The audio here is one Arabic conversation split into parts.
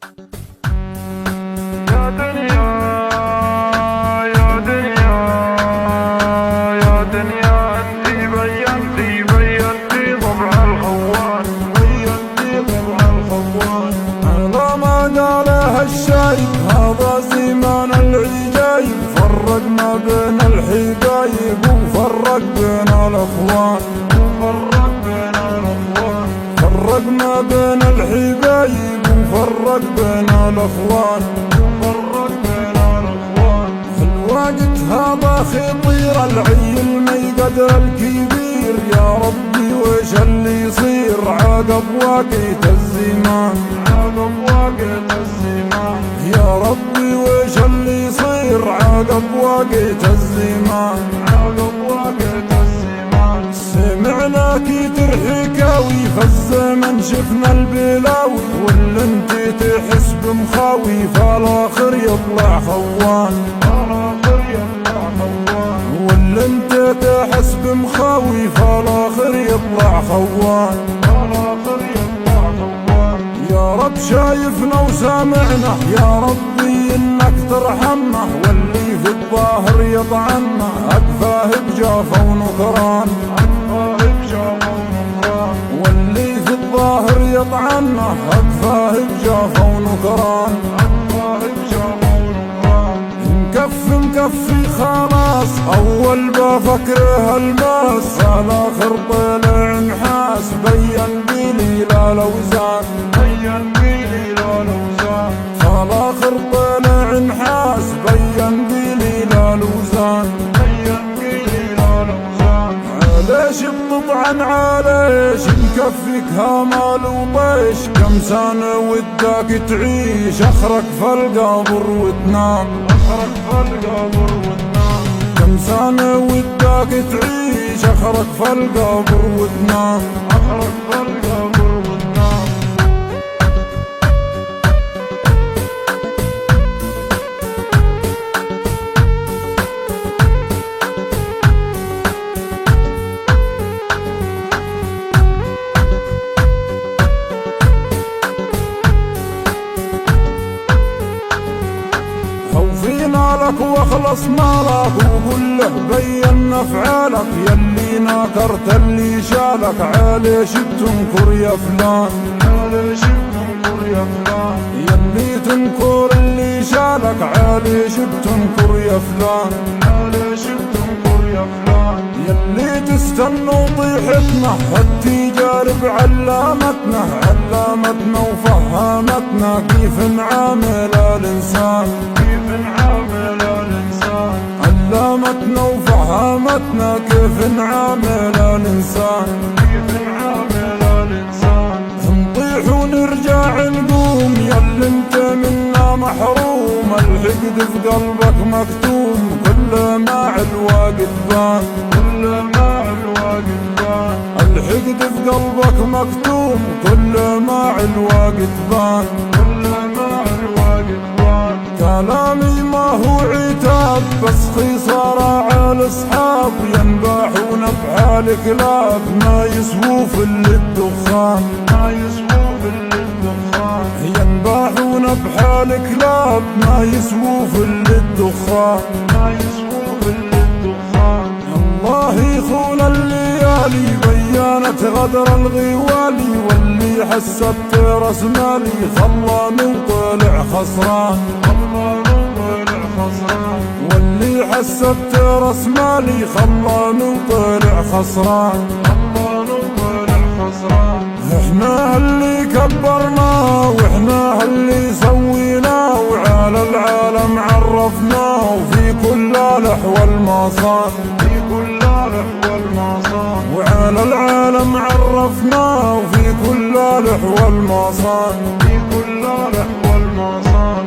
يا دنيا يا دنيا يا دنيا انتي بينتي طبع الخوان، بينتي طبع الخوان. هذا ما قاله الشايب، هذا زمان العجايب، فرق ما بين الحبايب وفرق بين الاخوان، وفرق بين الاخوان. فرق ما بين الحبايب وفرق بين الاخوان، وفرق بين الاخوان. الوقت هذا خطير، العيل ما يقدر الكبير، يا ربي وش اللي يصير عقب وقت الزمان، عقب وقت الزمان. يا ربي وش اللي يصير عقب وقت الزمان، عقب وقت الزمان. سمعنا كتر حكاوي في الزمن، شفنا البلاوي، واللي انت تحس بمخاوي فالاخر يطلع خوان، الاخر يطلع خوان. واللي انت تحس بمخاوي فالاخر يطلع خوان، الاخر يطلع خوان. يا رب شايفنا وسامعنا، يا ربي انك ترحمنا، واللي في الظاهر يطعنا اكفاه بجافة ونكران، اكفاه بجافة ونكران. واللي في الظاهر يطعنا اكفاه بجافة ونكران، اكفاه بجافة ونكران. مكفي خلاص، اول بفكره الماس، الاخر طلع نحاس، بين بلي لا لوزان، بين بيلي لا لوزان. الاخر طلع نحاس، بين بلي لا لوزان، بين بيلي لا لوزان. علاش بتطعن علاش مكفيك هامال وطيش، كم سنة وداك تعيش اخرك في القبر وتنام، اخرك في القبر وتنام. كم سنة وداك تعيش اخرك في القبر وتنام، اخرك في القبر وتنام. خوفينا لك واخلص مالك، وقول له بين افعالك، يلي ناكرت اللي شالك عاليش بتنكر يا فلان، عاليش بتنكر يا فلان. يلي تنكر اللي شالك عاليش بتنكر يا فلان، عاليش بتنكر يا فلان. يلي تستنى وطيحتنا هالتجارب علامتنا، علامتنا وفهمتنا كيف نعامل الانسان، كيف نعامل الانسان. علمتنا وفهمتنا كيف نعامل الانسان، كيف نعامل الانسان. نطيح ونرجع نقوم، ياللي انت منا محروم، الحقد في قلبك مكتوم، كل ما الوقت بان، كل ما الوقت بان. الحقد في قلبك مكتوم، كل ما الوقت بان، كل ما الوقت بان. كلامي ما هو عتاب بس خسارة على الاصحاب، ينباحون بحال كلاب ما يسووا في اللي الدخان، ما يسووا في الدخان. ينباحون بحال كلاب ما يسووا في اللي الدخان، ما يسووا في الدخان. الله يخون الليالي بيانت غدر الغوالي، واللي حسبت راس مالي خلاني وطلع خسران، خلاني وطلع خسران. واللي حسبت راس مالي خلاني وطلع خسران، خلاني وطلع خسران. احنا اللي كبرناه واحنا اللي سويناه، وعلى العالم عرفناه، وفي كل الاحوال ما صار، في كل الاحوال ما صار. وعلى العالم عرفناه، وفي كل الاحوال ما صار، في كل الاحوال ما صار.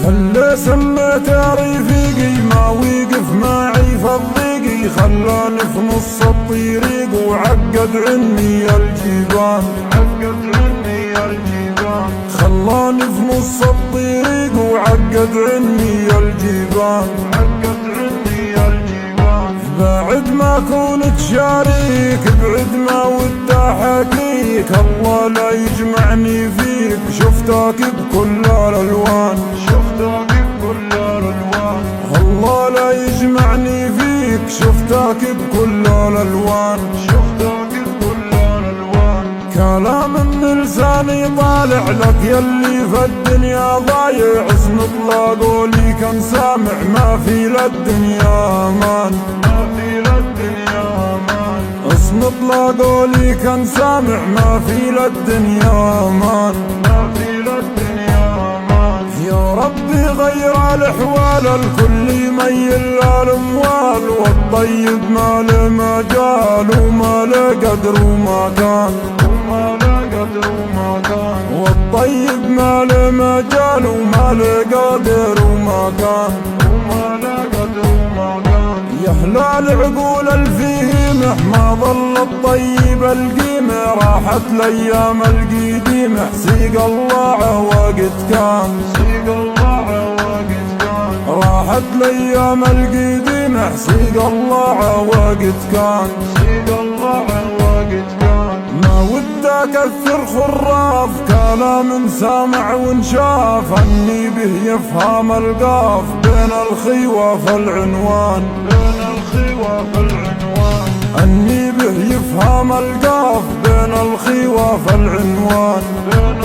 اللي سميت رفيقي ما وقف معي في الضيقي، شاري خلاني في نص الطريق وعقد عني الجيبان، عقد عني الجيبان، خلاني في نص الطريق وعقد عني الجيبان، عقد عني الجيبان. بعد ما كنت شاريك بعد ما ودي احكيك، الله لا يجمعني فيك شفتك بكل الالوان، شفتك بكل الالوان، الله لا يجمعني فيك شفتك بكل الالوان، شفتك بكل الالوان. كلام من لساني طالع لك يلي في الدنيا ضايع، اسم طلاقولي كان سامع ما في للدنيا امان، ما في للدنيا امان، اسم طلاقولي كان سامع ما في للدنيا امان، ما في للدنيا امان. يا ربي غير الاحوال الكل يميل الاموال، والطيب ما له مجال وما له قدر وما كان، وما لا قدر وما كان، والطيب ما له مجال وما له قدر وما كان، وما لا قدر وما كان. يا هلال عقول الفهيمة ما ظل الطيب القيمة، راحت الايام القديمة حسيق الله وقت كان، سيق الله وقت كان، راحت الايام القديمة حسيق الله وقت كان، سيق الله وقت كان. ما ودي اكثر خراف كلام سامع وانشاف، اني به يفهم القاف بين الخيوة العنوان، بين الخيوة العنوان، اني به يفهم القاف بين الخيوة العنوان، بين